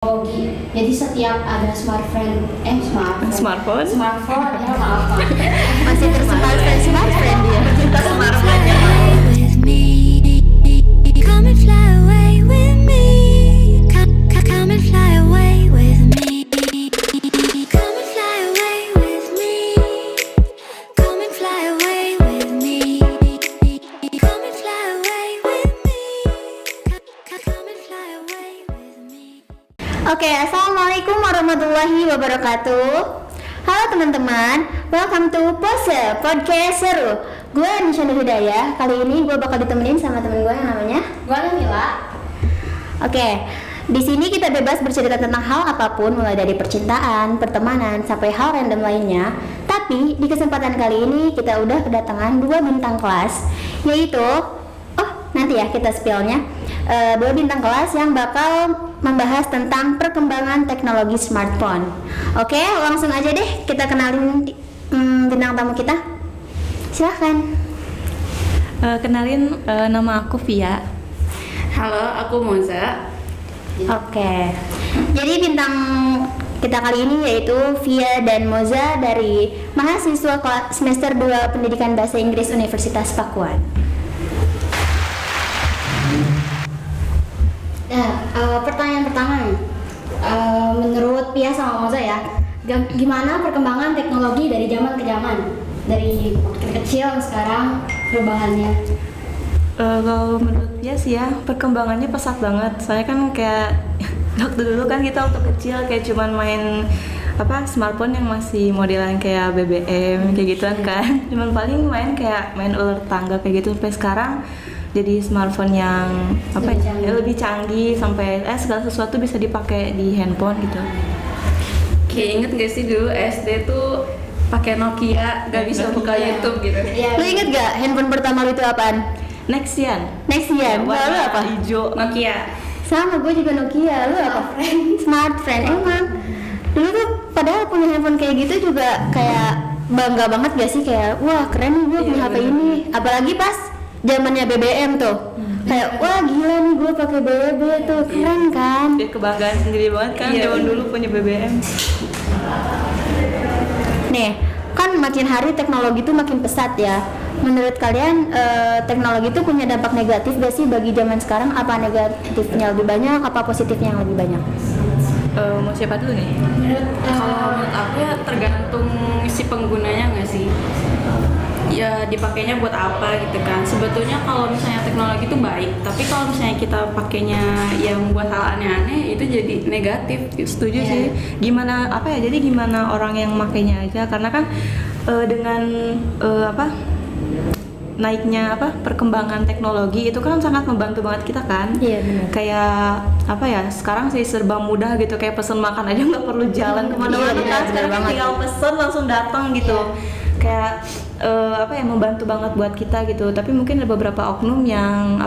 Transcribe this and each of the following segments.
teknologi. Jadi setiap ada smartphone ya maaf. Masih smartphone dia. Cinta smartphone ya. with me. Come and fly away with me. Come and fly away with me. Come and fly away with me. Come and fly away with me. Come and fly away with me. Come and fly away with me. Oke, assalamualaikum warahmatullahi wabarakatuh. Halo teman-teman, welcome to Pose Podcast Seru. Gue Nisha Hidayah. Kali ini gue bakal ditemenin sama temen gue yang namanya Gua Mila. Oke, di sini kita bebas bercerita tentang hal apapun, mulai dari percintaan, pertemanan, sampai hal random lainnya. Tapi di kesempatan kali ini kita udah kedatangan dua bintang kelas, yaitu nanti ya kita spillnya, dua bintang kelas yang bakal membahas tentang perkembangan teknologi smartphone. Oke, langsung aja deh kita kenalin bintang tamu kita. Silahkan. Kenalin, nama aku Via. Halo, aku Moza. Oke, jadi bintang kita kali ini yaitu Via dan Moza dari mahasiswa semester 2 Pendidikan Bahasa Inggris Universitas Pakuan. Nah, pertanyaan pertama nih, menurut Pia sama Moza ya, gimana perkembangan teknologi dari zaman ke zaman, dari waktu kecil sekarang perubahannya? Kalau menurut dia sih ya, perkembangannya pesat banget. Soalnya kan kayak waktu dulu kan kita waktu kecil kayak cuman main smartphone yang masih modelan kayak BBM kayak gituan kan. Cuman paling main kayak main ular tangga kayak gitu. Sampai sekarang jadi smartphone yang lebih canggih sampai segala sesuatu bisa dipakai di handphone gitu. Kayak inget gak sih dulu SD tuh pakai Nokia, gak bisa buka YouTube gitu. Lu inget gak handphone pertama lu itu apaan? Nexian. Lalu apa? Hijau. Nokia. Sama, gue juga Nokia. Lu apa? Smartphone. Emang dulu tuh padahal punya handphone kayak gitu juga kayak bangga banget gak sih, kayak wah keren nih gue punya HP ini. Apalagi pas zamannya BBM tuh. Kayak wah gila nih gue pakai BB tuh, keren kan? Dia kebanggaan sendiri banget kan zaman dulu punya BBM. Nih, kan makin hari teknologi tuh makin pesat ya. Menurut kalian teknologi itu punya dampak negatif gak sih bagi zaman sekarang? Apa negatifnya lebih banyak, apa positifnya yang lebih banyak? Mau siapa dulu nih? Kalau menurut aku ya tergantung si penggunanya nggak sih. Ya dipakainya buat apa gitu kan. Sebetulnya kalau misalnya teknologi itu baik, tapi kalau misalnya kita pakainya yang buat hal aneh-aneh itu jadi negatif. Setuju sih. Gimana jadi gimana orang yang makainya aja, karena kan dengan naiknya perkembangan teknologi itu kan sangat membantu banget kita kan. Iya benar. Kayak sekarang sih serba mudah gitu, kayak pesen makan aja nggak perlu jalan kemana-mana kan. Sekarang kan tinggal pesen langsung datang gitu. Kayak membantu banget buat kita gitu. Tapi mungkin ada beberapa oknum yang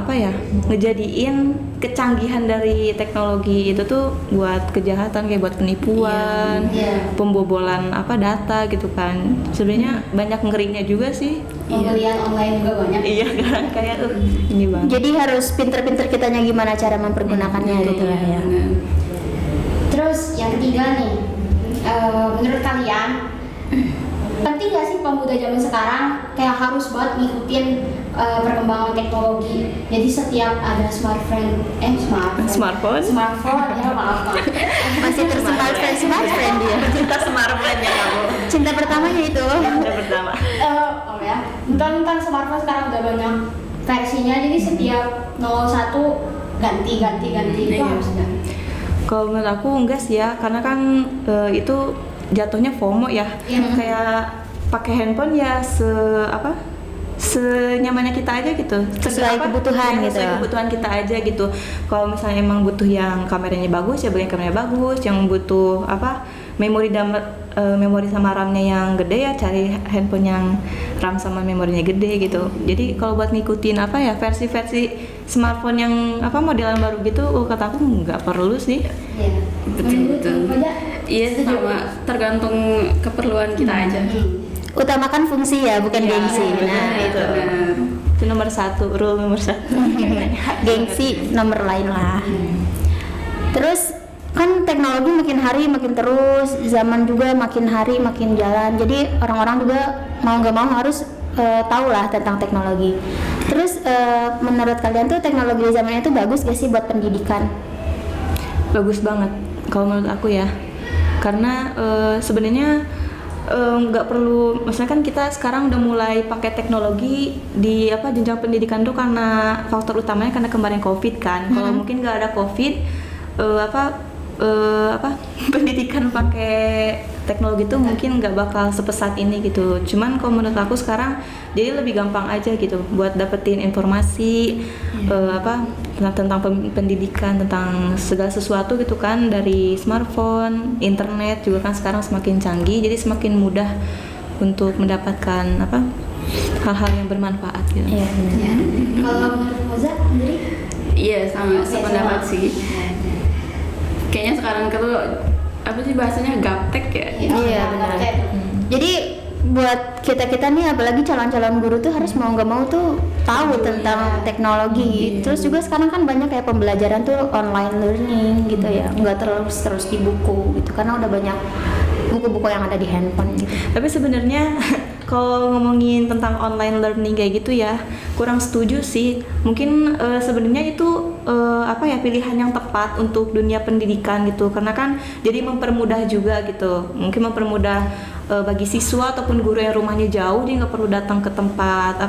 ngejadiin kecanggihan dari teknologi itu tuh buat kejahatan, kayak buat penipuan, pembobolan data gitu kan. Sebenarnya banyak ngerinya juga sih. Pembelian online juga banyak. Iya kan, kayak ini banget. Jadi harus pinter-pinter kitanya gimana cara mempergunakannya gitu lah ya. Terus yang ketiga nih, menurut kalian penting gak sih pemuda zaman sekarang kayak harus banget ngikutin perkembangan teknologi? Jadi setiap ada smartphone ya maaf. Masih smartphone dia. Cinta smartphone ya kamu. Cinta pertamanya itu. Cinta pertama. Bukan smartphone sekarang udah banyak versinya, jadi setiap 01 ganti itu harus ganti. Kalau menurut aku enggak sih ya, karena kan itu jatuhnya FOMO ya. Kayak pakai handphone ya senyamannya kita aja gitu, Sesuai kebutuhan gitu. Sesuai kebutuhan kita aja gitu. Kalau misalnya emang butuh yang kameranya bagus ya beli kameranya bagus, yang butuh memori sama RAM-nya yang gede ya cari handphone yang RAM sama memorinya gede gitu. Jadi kalau buat ngikutin versi-versi smartphone yang modelan baru gitu, kata aku nggak perlu sih. Iya. Betul. Iya, sama tergantung keperluan kita aja. Utamakan fungsi ya, bukan gengsi. Nah, itu. Itu nomor 1, rule nomor 1. Gengsi nomor lain lah. Terus kan teknologi makin hari makin terus, zaman juga makin hari makin jalan. Jadi orang-orang juga mau nggak mau harus tahu lah tentang teknologi. Terus menurut kalian tuh teknologi di zamannya itu bagus gak sih buat pendidikan? Bagus banget kalau menurut aku ya, karena sebenarnya nggak perlu, maksudnya kan kita sekarang udah mulai pakai teknologi di jenjang pendidikan tuh karena faktor utamanya karena kemarin COVID kan. Kalau mungkin nggak ada COVID, pendidikan pakai teknologi tuh mungkin nggak bakal sepesat ini gitu. Cuman kalau menurut aku sekarang jadi lebih gampang aja gitu buat dapetin informasi tentang pendidikan, tentang segala sesuatu gitu kan, dari smartphone, internet juga kan sekarang semakin canggih, jadi semakin mudah untuk mendapatkan hal-hal yang bermanfaat gitu. Iya benar. Kalau menurut Moza sendiri? Iya, sama sependapat sama. sih. Kayaknya sekarang tuh apa sih bahasanya, gaptek ya? Iya benar. Jadi buat kita nih, apalagi calon-calon guru tuh harus mau nggak mau tuh tahu tentang teknologi. Terus juga sekarang kan banyak kayak pembelajaran tuh online learning gitu ya, nggak terus di buku gitu, karena udah banyak buku-buku yang ada di handphone gitu. Tapi sebenarnya kalau ngomongin tentang online learning kayak gitu ya, kurang setuju sih. Mungkin sebenarnya itu pilihan yang tepat untuk dunia pendidikan gitu, karena kan jadi mempermudah juga gitu. Mungkin mempermudah bagi siswa ataupun guru yang rumahnya jauh, dia nggak perlu datang ke tempat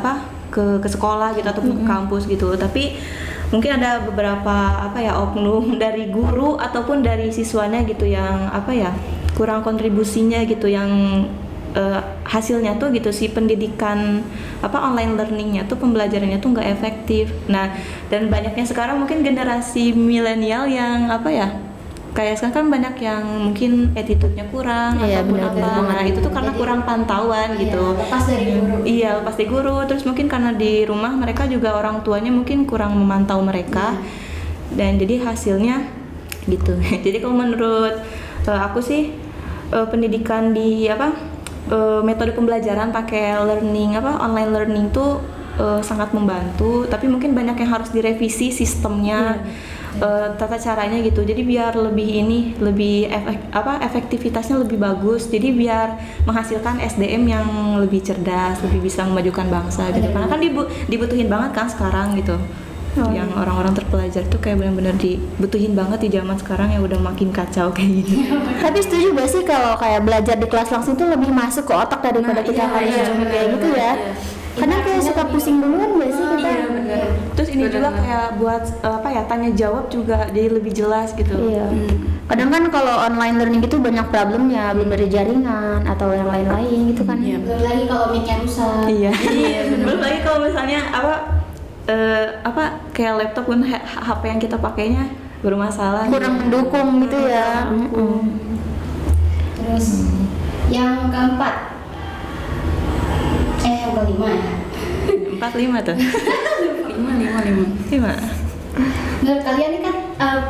ke sekolah gitu ataupun ke kampus gitu. Tapi mungkin ada beberapa oknum dari guru ataupun dari siswanya gitu yang kurang kontribusinya gitu, yang hasilnya tuh gitu si pendidikan online learningnya tuh, pembelajarannya tuh nggak efektif. Nah, dan banyaknya sekarang mungkin generasi milenial yang kayak sekarang kan banyak yang mungkin attitude-nya kurang ataupun nah itu tuh karena kurang pantauan gitu. Lepas dari guru. Iya, lepas dari guru. Terus mungkin karena di rumah mereka juga orang tuanya mungkin kurang memantau mereka, dan jadi hasilnya gitu. Jadi kalau menurut aku sih pendidikan di metode pembelajaran pakai learning online learning tuh sangat membantu, tapi mungkin banyak yang harus direvisi sistemnya, tata caranya gitu. Jadi biar lebih efektivitasnya lebih bagus. Jadi biar menghasilkan SDM yang lebih cerdas, lebih bisa memajukan bangsa gitu. Karena kan dibutuhin banget kan sekarang gitu. Yang orang-orang terpelajar tuh kayak benar-benar dibutuhin banget di zaman sekarang yang udah makin kacau kayak gini. Tapi setuju gak sih kalau kayak belajar di kelas langsung tuh lebih masuk ke otak daripada kita harus Zoom kayak gitu ya? Karena kayak suka pusing duluan gak sih kita? Iya benar. Terus ini juga kayak buat tanya jawab juga jadi lebih jelas gitu. Iya. Kadang kan kalau online learning itu banyak problemnya, belum dari jaringan atau yang lain-lain gitu kan. Belum lagi kalau mic-nya rusak. Iya. Belum lagi kalau misalnya kayak laptop pun HP yang kita pakainya bermasalah. Kurang mendukung gitu ya. Terus yang keempat, yang kelima ya. 45 tuh. 5. Menurut kalian ini kan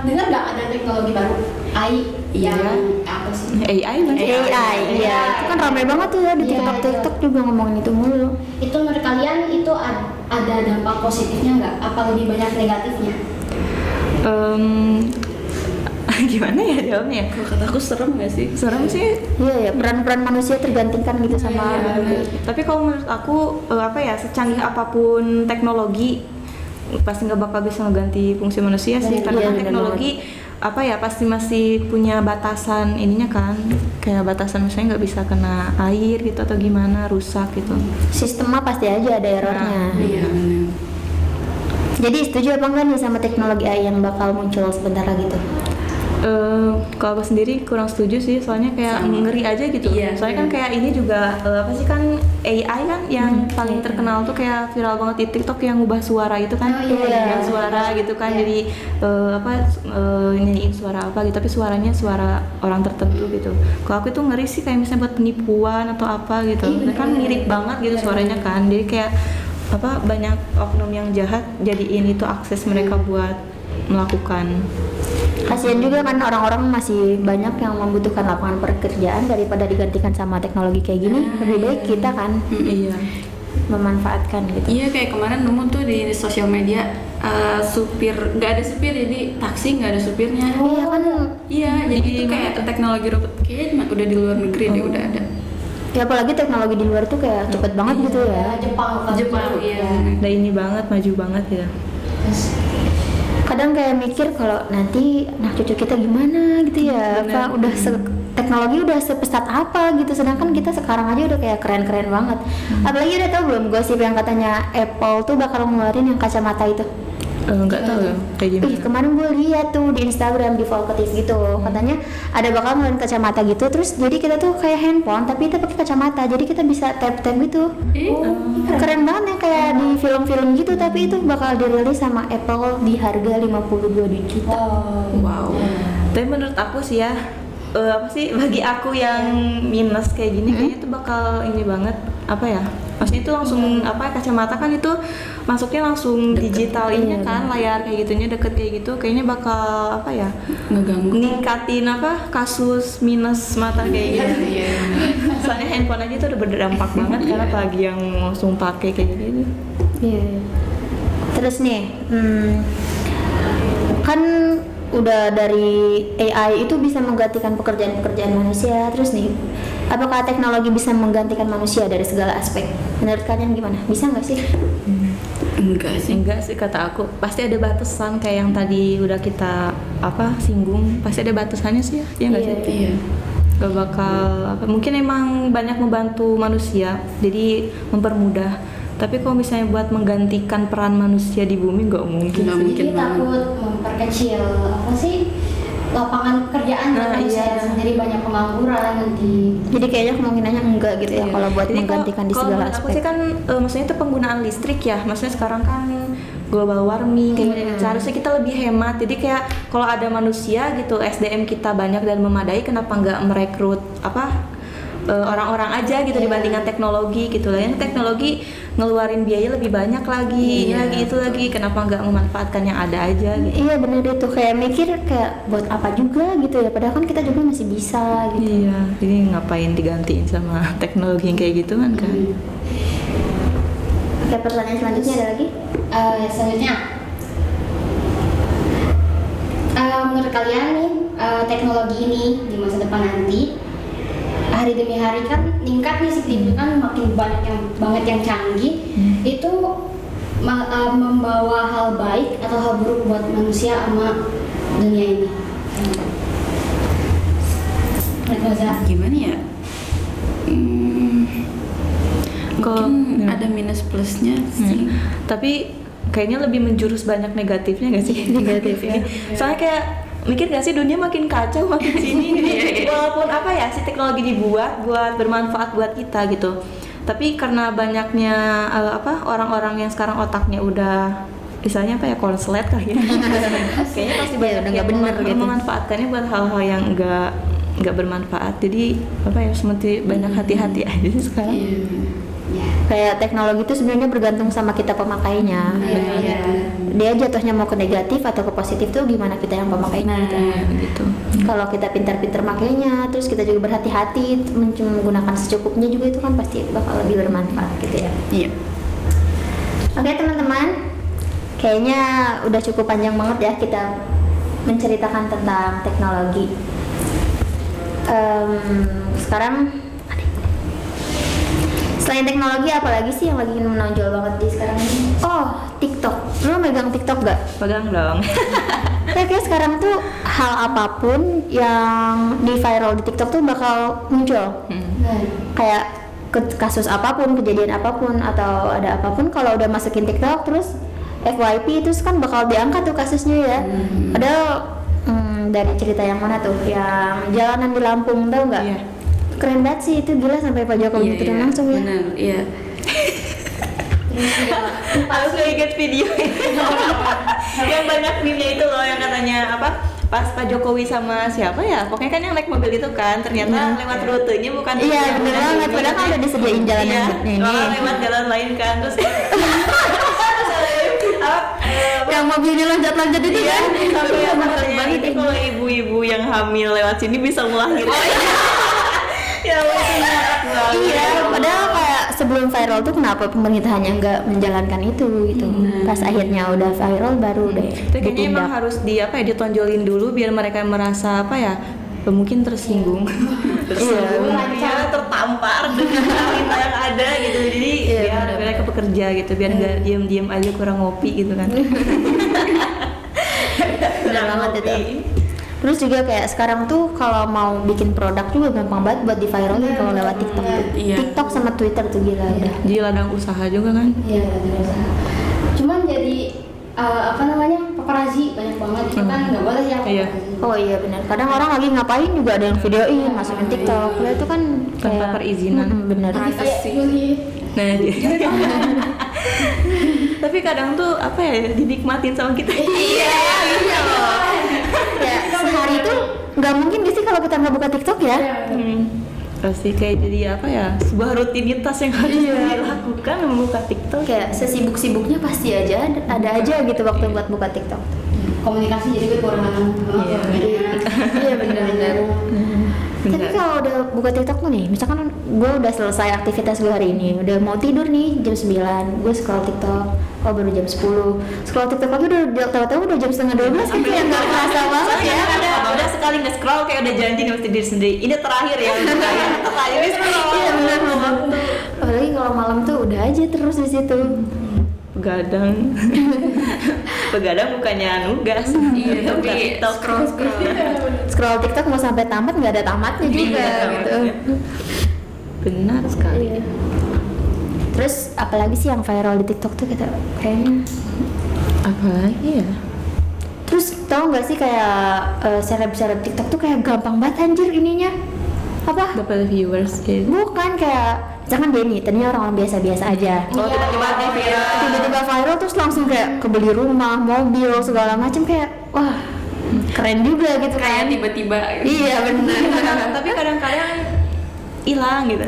dengar nggak ada teknologi baru AI yang apa sih? AI kan? AI, iya. Itu kan ramai banget tuh ya di TikTok juga ngomongin itu mulu. Itu menurut kalian itu ada dampak positifnya nggak? Apa lebih banyak negatifnya? Gimana ya jawabnya? Kalau kata aku serem gak sih? Serem sih. Iya ya, peran-peran manusia tergantikan gitu sama. Tapi kalau menurut aku secanggih apapun teknologi pasti nggak bakal bisa mengganti fungsi manusia sih, karena kan teknologi pasti masih punya batasan ininya kan, kayak batasan misalnya nggak bisa kena air gitu atau gimana, rusak gitu. Sistemnya pasti aja ada errornya. Iya benar. Jadi setuju apa enggak nih sama teknologi AI yang bakal muncul sebentar lagi tuh? Kalau aku sendiri kurang setuju sih, soalnya kayak ngeri aja gitu. Iya, soalnya kan kayak ini juga kan AI kan yang paling terkenal tuh kayak viral banget di TikTok yang ubah suara itu kan. Yang suara gitu kan, jadi nyanyiin suara apa gitu, tapi suaranya suara orang tertentu gitu. Kalau aku itu ngeri sih, kayak misalnya buat penipuan atau apa gitu. Kan mirip banget gitu suaranya kan. Jadi kayak banyak oknum yang jahat jadiin itu akses mereka buat melakukan. Kasian juga kan orang-orang masih banyak yang membutuhkan lapangan pekerjaan, daripada digantikan sama teknologi kayak gini, lebih baik kita kan. Iya. memanfaatkan gitu. Iya, kayak kemarin nemu tuh di sosial media supir nggak ada supir, jadi taksi nggak ada supirnya. Iya kan. Iya, jadi itu kayak teknologi robot kayaknya udah di luar negeri deh udah ada. Ya apalagi teknologi di luar tuh kayak cepet banget gitu ya. Jepang kan. Jepang, iya. Udah ini banget, maju banget ya. Kadang kayak mikir kalau nanti anak cucu kita gimana gitu ya. Apa udah teknologi udah sepesat apa gitu, sedangkan kita sekarang aja udah kayak keren-keren banget. Apalagi udah tau belum gosip yang katanya Apple tuh bakal ngeluarin yang kacamata itu. Nggak tahu ya kayak gimana. Ih, kemarin gue lihat tuh di Instagram di Volkatif gitu, katanya ada bakal ngeluarin kacamata gitu, terus jadi kita tuh kayak handphone tapi kita pakai kacamata, jadi kita bisa tap gitu. Keren banget ya, kayak di film-film gitu, tapi itu bakal dirilis sama Apple di harga 52 juta. Wow. Tapi menurut aku sih ya, apa sih bagi aku yang minus kayak gini kayaknya tuh bakal ini banget, apa ya, maksudnya itu langsung apa, kacamata kan itu masuknya langsung digital ininya kan, layar kayak gitunya deket kayak gitu, kayaknya bakal apa ya, Ngeganggu. ningkatin apa kasus minus mata kayak gitu. Soalnya handphone aja tuh udah berdampak banget karena apalagi yang langsung pakai kayak gitu. Iya. Terus nih, kan udah dari AI itu bisa menggantikan pekerjaan-pekerjaan manusia. Terus nih, apakah teknologi bisa menggantikan manusia dari segala aspek? Menurut kalian gimana? Bisa nggak sih? Enggak sih kata aku, pasti ada batasan kayak yang tadi udah kita apa singgung, pasti ada batasannya sih ya, iya nggak sih? Iya. Gak bakal apa, mungkin emang banyak membantu manusia jadi mempermudah, tapi kalau misalnya buat menggantikan peran manusia di bumi nggak mungkin. Nggak sih. mungkin Jadi takut memperkecil apa sih lapangan pekerjaan Nah, manusia iya. sendiri, banyak pengangguran nanti. Jadi kayaknya kemungkinannya enggak gitu ya, Iya. kalau buat Jadi menggantikan di kalau segala menurut aku aspek. sih kan maksudnya itu penggunaan listrik ya, maksudnya sekarang kan global warming kayak gitu. Seharusnya kita lebih hemat. Jadi kayak kalau ada manusia gitu, SDM kita banyak dan memadai, kenapa nggak merekrut apa orang-orang aja gitu dibandingkan teknologi gitu lah. Yang teknologi ngeluarin biaya lebih banyak lagi, ini lagi itu lagi, kenapa nggak memanfaatkan yang ada aja gitu. Iya bener itu, kayak mikir kayak buat apa juga gitu ya, padahal kan kita juga masih bisa gitu. Iya, jadi ngapain digantiin sama teknologi yang kayak gitu kan? Oke, pertanyaan selanjutnya ada lagi? Selanjutnya, menurut kalian nih teknologi ini di masa depan nanti hari demi hari kan meningkat nih signifikan, makin banget yang canggih, itu membawa hal baik atau hal buruk buat manusia sama dunia ini? Gimana ya? Kalau Mungkin ada minus plusnya sih. tapi kayaknya lebih menjurus banyak negatifnya nggak sih? Negatifnya. Soalnya kayak mikir gak sih dunia makin kacau makin sini gitu. Walaupun apa ya si teknologi dibuat buat bermanfaat buat kita gitu, tapi karena banyaknya orang-orang yang sekarang otaknya udah misalnya apa ya, konslet kali ya. Kayaknya pasti banyak udah yang nggak bener gitu. memanfaatkannya buat hal-hal yang nggak bermanfaat. Jadi apa ya, seperti banyak hati-hati aja sih sekarang. Kayak teknologi itu sebenarnya bergantung sama kita pemakainya. Iya. Dia jatuhnya mau ke negatif atau ke positif tuh gimana kita yang pemakainya. Gitu. Kalau kita pintar-pintar makainya, terus kita juga berhati-hati menggunakan secukupnya juga, itu kan pasti bakal lebih bermanfaat gitu ya. Iya. Oke teman-teman, kayaknya udah cukup panjang banget ya kita menceritakan tentang teknologi. Sekarang selain teknologi apalagi sih yang lagi menonjol banget di sekarang ini? Oh, TikTok. Lo megang TikTok gak? Pegang dong. Kayak sekarang tuh hal apapun yang di viral di TikTok tuh bakal muncul. Kayak kasus apapun, kejadian apapun, atau ada apapun, kalau udah masukin TikTok terus FYP terus kan bakal diangkat tuh kasusnya ya. Padahal dari cerita yang mana tuh? Yang jalanan di Lampung, tau nggak? Iya. Keren banget sih itu, gila sampai Pak Jokowi turun langsung ya. Benar, iya. Harus inget video yang banyak meme itu loh, yang katanya apa, pas Pak Jokowi sama siapa ya, pokoknya kan yang naik mobil itu kan ternyata lewat rutenya bukan. Iya bener banget, padahal kan udah disediain jalan Iya, yang ini. malah lewat jalan lain kan, terus Yang mobilnya loncat-loncat itu iya, kan. sampai Iya, apa bener katanya banget itu ini. kalau ibu-ibu yang hamil lewat sini bisa melahirkan. Ya itu ngakak banget. Iya, padahal kayak sebelum viral tuh kenapa pemerintahnya nggak menjalankan itu gitu. Pas akhirnya udah viral baru deh Itu kayaknya emang ditindak. harus ditonjolin dulu biar mereka merasa mungkin tersinggung. Iya, tertampar dengan realita yang ada gitu. Jadi biar mereka bekerja gitu, biar nggak diam-diam aja kurang ngopi gitu kan. Benar banget itu. Terus juga kayak sekarang tuh kalau mau bikin produk juga gampang banget buat di viralin kalau lewat TikTok tuh. Iya. TikTok sama Twitter tuh gila udah. Jadi ladang usaha juga kan. Iya, biasa. Cuman jadi paparazi banyak banget itu kan nggak boleh ya. Iya. Paparazzi. Oh iya benar. Kadang orang lagi ngapain juga ada yang videoin, masukin TikTok. Lah itu kan Tanpa kayak perizinan. benar. Privacy. Nah, tapi kadang tuh dinikmatin sama kita. Iya loh. Ya sehari tuh nggak mungkin sih kalau kita nggak buka TikTok ya. Pasti kayak jadi sebuah rutinitas yang harus dilakukan membuka TikTok. Kayak sesibuk-sibuknya pasti aja ada aja gitu waktu buat buka TikTok. Komunikasi jadi kekurangan. Iya benar-benar. Tapi kalau udah buka TikTok tuh nih, misalkan gue udah selesai aktivitas gue hari ini, udah mau tidur nih jam 9, gue scroll TikTok, oh baru jam 10, scroll TikTok lagi udah tahu-tahu udah jam setengah 12 kan kayak nggak kerasa banget ya. Udah sekali nge-scroll kayak udah janji nih mesti diri sendiri. Ini terakhir ya, terakhir scroll. Iya benar banget. Apalagi kalau malam tuh udah aja terus di situ. Begadang bukannya nugas. Iya, tapi TikTok. Scroll TikTok mau sampai tamat nggak ada tamatnya juga Iya, gitu. Benar sekali. Iya. Terus apalagi sih yang viral di TikTok tuh kayaknya. Apalagi ya? Terus tau nggak sih kayak seleb-seleb TikTok tuh kayak gampang banget anjir ininya. Apa? Dapat viewers gitu. Bukan kayak misalkan dia nih, tadinya orang biasa-biasa aja. Oh, tiba-tiba dia viral. Tiba-tiba viral terus langsung kayak kebeli rumah, mobil, segala macam kayak wah keren juga gitu kan. Kayak tiba-tiba. Iya benar. Tapi kadang-kadang hilang gitu.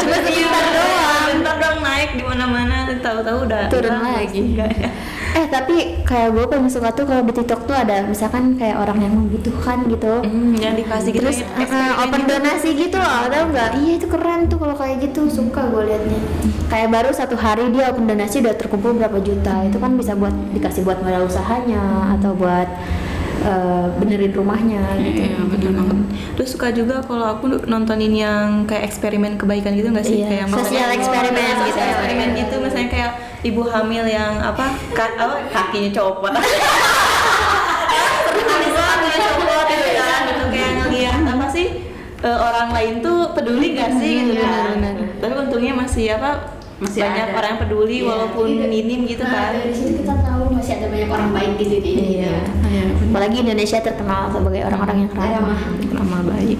Cuma sebentar doang. Bentar dong naik di mana-mana, tahu-tahu udah Turun hilang lagi. Enggak ya? Tapi kayak gue paling suka tuh kalau di TikTok tuh ada misalkan kayak orang yang membutuhkan gitu. Yang dikasih gitu. Terus open donasi gitu loh, tau nggak? Iya itu keren tuh kalau kayak gitu, suka gue liatnya. Kayak baru 1 hari dia open donasi udah terkumpul berapa juta, itu kan bisa buat dikasih buat modal usahanya atau buat benerin rumahnya gitu. Iya, betul banget. Terus suka juga kalau aku nontonin yang kayak eksperimen kebaikan gitu nggak sih? Iya, Kayak sosial eksperimen gitu. Sosial eksperimen gitu, misalnya kayak ibu hamil yang kakinya copot. Kakinya copot gitu kan, gitu kayak ngeliat orang lain tuh peduli nggak sih gitu kan. Tapi untungnya masih banyak ada. orang yang peduli Iya, walaupun iya. minim gitu Nah, kan. dari situ kita tahu masih ada banyak orang baik di dunia ini. Iya. Apalagi Indonesia terkenal sebagai orang-orang yang ramah. Ramah baik.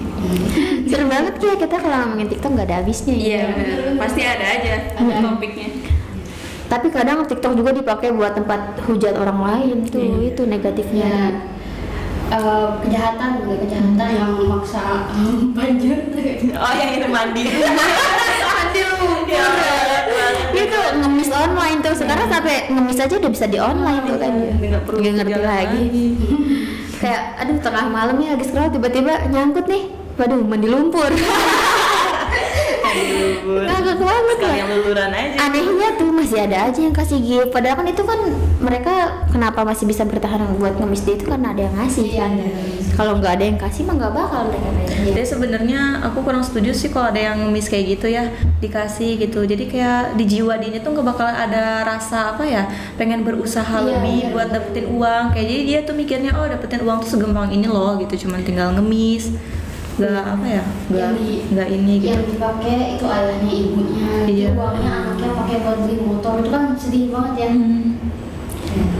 Seru banget ya kita kalau ngomongin TikTok nggak ada habisnya. Iya, bener. Pasti ada aja topiknya. Tapi kadang TikTok juga dipakai buat tempat hujat orang lain tuh, itu negatifnya. Kejahatan yang memaksa panjang. Oh yang itu mandi. Mandi lumpur. Itu ngemis online tuh, sekarang sampai ngemis aja udah bisa di online tuh kan. Nggak perlu Nggak ngerti jalan lagi. Kayak aduh tengah malam ya lagi scroll tiba-tiba nyangkut nih. Waduh mandi lumpur. Ngakak banget lah. Yang luluran aja. Anehnya tuh masih ada aja yang kasih gift. Padahal kan itu kan mereka kenapa masih bisa bertahan buat ngemis dia itu karena ada yang ngasih kan. Kalau nggak ada yang kasih mah nggak bakal mereka kayak. Jadi sebenarnya aku kurang setuju sih kalau ada yang ngemis kayak gitu ya dikasih gitu. Jadi kayak di jiwa dianya tuh nggak bakal ada rasa pengen berusaha lebih buat dapetin uang. Kayak jadi dia tuh mikirnya dapetin uang tuh segampang ini loh gitu. Cuman tinggal ngemis. Nggak ini gitu. Yang dipakai itu ayahnya, ibunya, Iya. itu uangnya anaknya pakai buat beli motor, itu kan sedih banget ya.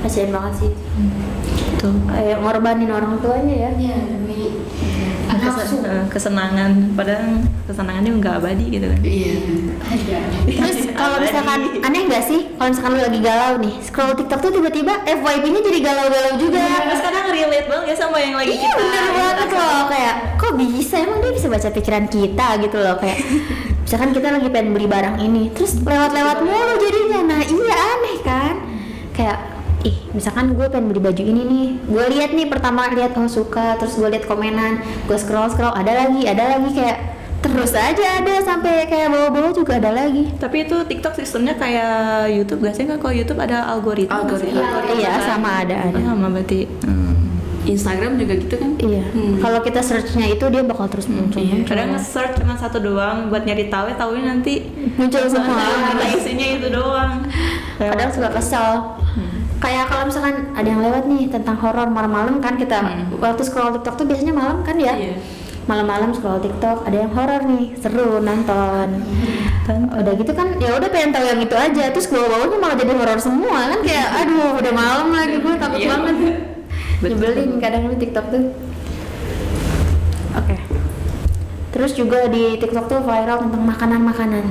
Kasian banget sih. Tuh. Kayak ngorbanin orang tuanya ya. Iya, demi nafsu. Kesenangan, padahal kesenangannya nggak abadi gitu kan. Iya. Terus kalau misalkan aneh nggak sih kalau misalkan lu lagi galau nih scroll TikTok tuh tiba-tiba FYP-nya jadi galau-galau juga. Terus kadang relate banget ya sama yang lagi Iya kita. bener banget loh, kayak kok bisa, emang dia bisa baca pikiran kita gitu loh. Kayak misalkan kita lagi pengen beli barang ini terus lewat-lewat mulu jadinya. Nah iya aneh kan. Kayak misalkan gue pengen beli baju ini nih, gue lihat nih pertama lihat suka, terus gue lihat komenan, gue scroll ada lagi kayak terus aja ada sampai kayak bawah-bawah juga ada lagi. Tapi itu TikTok sistemnya kayak YouTube gak sih? Kan kalau YouTube ada algoritma. Iya, sama ada. Sama berarti. Instagram juga gitu kan? Iya. Kalau kita search-nya itu dia bakal terus muncul. Kadang nge-search cuma satu doang buat nyari tahu nanti Muncul semua. Kita isinya itu doang. Kadang suka kesel. Kayak kalau misalkan ada yang lewat nih tentang horor malam-malam kan kita waktu scroll TikTok tuh biasanya malam kan ya. Iya. Malam-malam scroll TikTok ada yang horor nih, seru nonton. Udah gitu kan ya udah pengen tahu yang itu aja, terus bawah-bawahnya malah jadi horor semua kan kayak aduh udah malam lagi gue takut banget. Nyebelin kadang di TikTok tuh. Oke. Terus juga di TikTok tuh viral tentang makanan-makanan.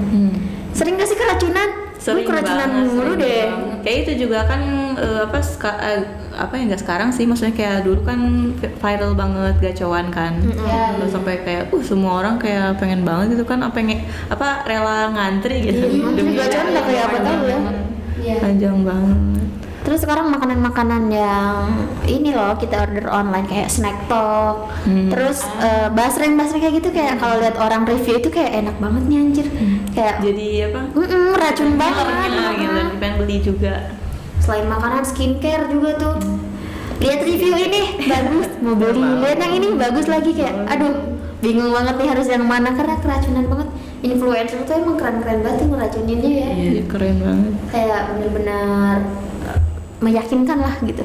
Sering gak sih keracunan? Gue keracunan mulu deh. Kayak itu juga kan apa ya nggak sekarang sih, maksudnya kayak dulu kan viral banget gacoan kan. Terus sampai kayak semua orang kayak pengen banget gitu kan, apa rela ngantri gitu. Demi gacoan udah kayak apa tahu ya. Iya. Panjang banget. Terus sekarang makanan-makanan yang ini loh kita order online kayak snack talk, terus basreng kayak gitu kayak kalau lihat orang review itu kayak enak banget nih anjir, kayak Jadi apa? racun banget. Gitu, pengen beli juga. Selain makanan skincare juga tuh, lihat review ini bagus mau beli, lihat yang ini bagus lagi kayak aduh bingung banget nih harus yang mana karena keracunan banget. Influencer tuh emang keren-keren banget tuh ngeracuninnya ya. Iya keren banget. Kayak bener-bener meyakinkan lah gitu.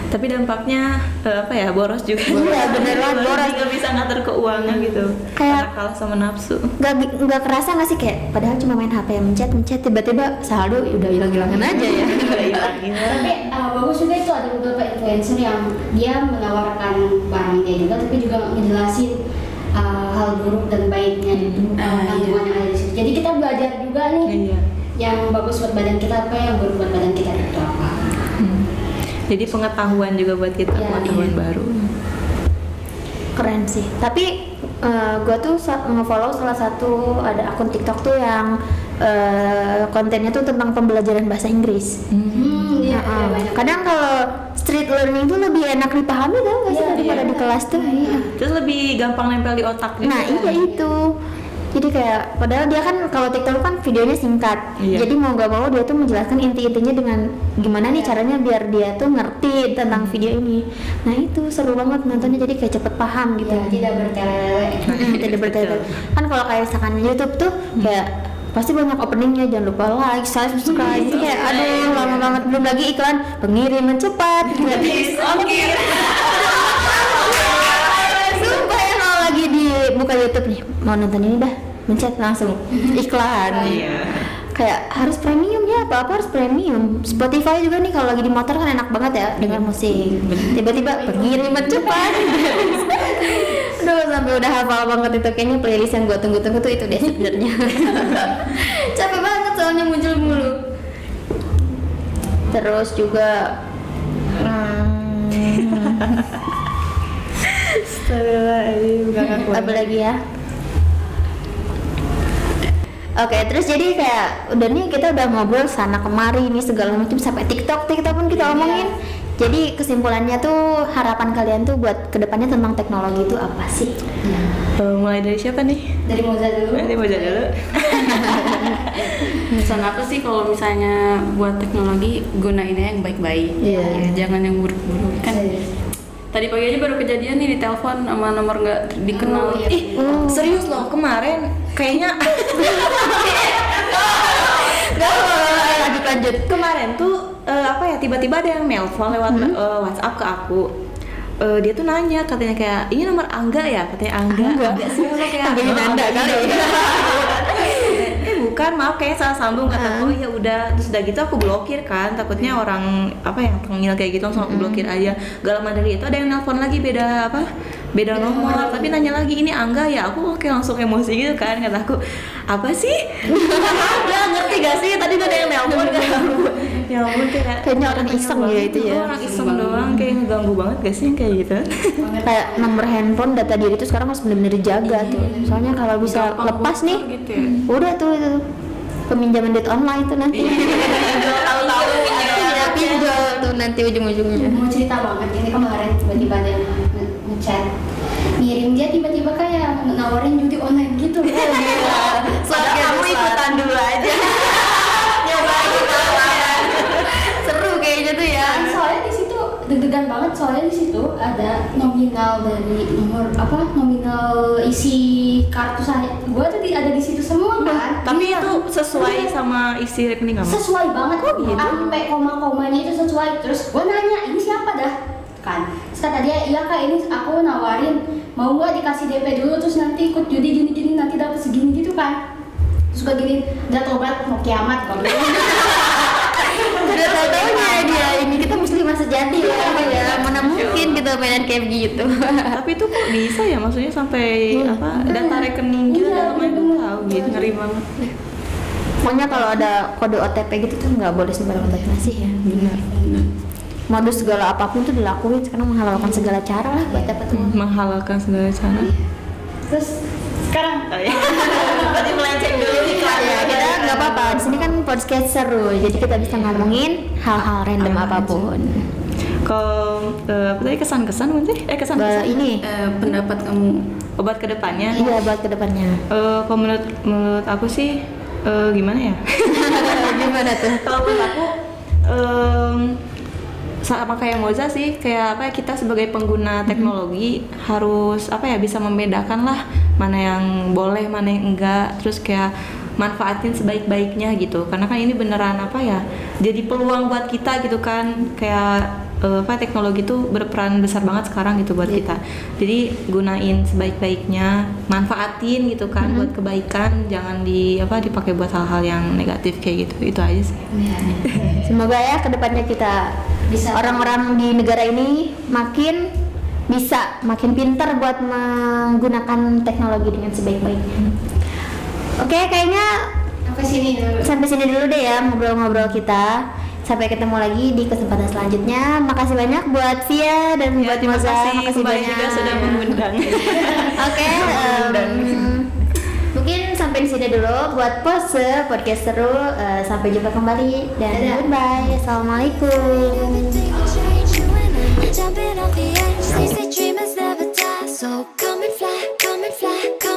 Tapi dampaknya apa ya, boros juga. Iya beneran boros. Nggak bisa ngatur keuangan gitu. Kayak- Karena kalah sama nafsu. Nggak kerasa nggak sih kayak padahal cuma main HP mencet tiba-tiba saldo udah hilang-hilangan aja ya. Tapi bagus juga itu ada beberapa influencer yang dia menawarkan barangnya juga tapi juga ngejelasin hal buruk dan baiknya itu kandungan yang ada di situ. Jadi kita belajar juga nih Iya. yang bagus buat badan kita apa, yang buruk buat badan kita itu apa. Jadi pengetahuan juga buat kita, Ya, pengetahuan iya. baru. Keren sih. Tapi gue tuh nge-follow salah satu ada akun TikTok tuh yang kontennya tuh tentang pembelajaran bahasa Inggris. Iya, Heeh. Kadang kalau street learning tuh lebih enak dipahami tau gak sih daripada di kelas tuh. Iya. Terus lebih gampang nempel di otak juga. Nah iya itu. Jadi kayak padahal dia kan kalau TikTok kan videonya singkat. Iya. Jadi mau gak mau dia tuh menjelaskan inti-intinya dengan gimana nih caranya biar dia tuh ngerti tentang video ini. Nah itu seru banget nontonnya jadi kayak cepet paham gitu. Ya, tidak bertele-tele. Tidak bertele-tele. Kan kalau kayak misalkan YouTube tuh kayak pasti banyak openingnya, jangan lupa like, subscribe. Itu kayak aduh lama banget, belum lagi iklan pengiriman cepat gratis ongkir. Sumpah ya kalau lagi dibuka YouTube nih mau nonton ini dah mencet langsung iklan. Kayak harus premium ya, apa harus premium. Spotify juga nih kalau lagi di motor kan enak banget ya dengan musik. Tiba-tiba pengiriman cepat. Aduh sampai udah hafal banget itu, kayaknya playlist yang gue tunggu-tunggu tuh itu deh sebenarnya. Capek banget soalnya muncul mulu. Terus juga apa lagi ya? Oke, terus jadi kayak udah nih kita udah ngobrol sana kemari ini segala macam sampai TikTok pun kita omongin. Jadi kesimpulannya tuh harapan kalian tuh buat kedepannya tentang teknologi itu apa sih? Mulai dari siapa nih? Dari Moza dulu. Nanti Moza dulu. Pesan aku sih kalau misalnya buat teknologi gunainnya yang baik-baik. Iya. Ya, jangan yang buruk-buruk kan. Tadi pagi aja baru kejadian nih, ditelepon sama nomor nggak dikenal. Oh, iya. Ih, serius loh, kemarin kayaknya lanjut. kemarin tuh apa ya, tiba-tiba ada yang nelpon lewat WhatsApp ke aku. Dia tuh nanya katanya kayak ini nomor Angga ya, katanya Angga sih lo kayak Angga Yunanda kali ya. Bukan, maaf kayaknya salah sambung kata oh ya udah. Terus udah gitu aku blokir kan, takutnya orang apa yang tengil kayak gitu langsung aku blokir aja. Gak lama dari itu ada yang nelpon lagi beda nomor, tapi nanya lagi ini Angga ya. Aku oke langsung emosi gitu kan, kata aku apa sih? Angga ngerti gak sih, tadi tuh ada yang nelpon kan. Ya ampun, Kayaknya orang iseng ya itu ya. Orang iseng doang, kayak ngeganggu banget gak sih kayak gitu. Kayak nomor handphone, data diri itu sekarang harus benar-benar dijaga tuh. Soalnya kalau bisa lepas nih, gitu ya. udah tuh itu peminjaman duit online tuh nanti. Tahu-tahu Iya, pinjol tuh nanti ujung-ujungnya. Mau cerita banget ini kemarin tiba-tiba ada yang ngechat ngirim, dia tiba-tiba kayak nawarin judi online gitu. Padahal kamu ikutan dulu aja. Nyobain tawaran. Seru kayaknya tuh ya. Soalnya di situ deg-degan banget, soalnya di situ ada nominal dari nominal isi kartu saya. Gua tuh ada di situ semua kan. Tapi itu sesuai sama isi rekening kamu? Sesuai banget. Kok gitu? Sampai koma-komanya itu sesuai. Terus gua nanya, ini siapa dah? Kan. Terus kata dia, iya kak, ini aku nawarin, mau nggak dikasih DP dulu terus nanti ikut judi gini-gini nanti dapat segini gitu kan. Terus gua gini, udah tobat mau kiamat kalau gitu. Udah tahu-taunya dia ini kita muslimah sejati ya. Mana mungkin kita mainan kayak gitu. Tapi itu kok bisa ya, maksudnya sampai data rekening gitu Iya, dalamnya bener. tahu gitu, ngeri banget. Pokoknya kalau ada kode OTP gitu tuh nggak boleh sembarangan ngasih ya. Benar. Modus segala apapun tuh dilakuin, sekarang menghalalkan segala cara lah buat dapat uang. Menghalalkan segala cara. Terus sekarang Berarti melenceng dulu nih Kak. Ya, kita nggak apa-apa. Di sini kan podcast seru, jadi kita bisa ngomongin hal-hal random apapun. Kalau apa tadi kesan-kesan mungkin? Kesan-kesan. Ini Pendapat kamu Obat kedepannya. iya buat kedepannya. Kalau menurut aku sih gimana ya? Gimana tuh? Kalau menurut aku sama kayak Moza sih, kayak apa ya, kita sebagai pengguna teknologi harus apa ya, bisa membedakan lah mana yang boleh mana yang enggak, terus kayak manfaatin sebaik-baiknya gitu, karena kan ini beneran apa ya, jadi peluang buat kita gitu kan, kayak teknologi itu berperan besar banget sekarang gitu buat kita, jadi gunain sebaik-baiknya, manfaatin gitu kan buat kebaikan, jangan dipakai buat hal-hal yang negatif kayak gitu, itu aja sih. Semoga ya kedepannya kita Bisa. orang-orang di negara ini makin pintar buat menggunakan teknologi dengan sebaik-baiknya. Oke, kayaknya sampai sini dulu deh ya ngobrol-ngobrol kita. Sampai ketemu lagi di kesempatan selanjutnya. Makasih banyak buat Via dan buat Terima Moza. kasih Makasih kembali banyak juga sudah mengundang. Oke, mungkin sampai di sini dulu buat pose podcast seru. Sampai jumpa kembali dan goodbye. Assalamualaikum. Everything will change you and I'm jumping off the edge. They say dreamers never die, so come and fly, come and fly, come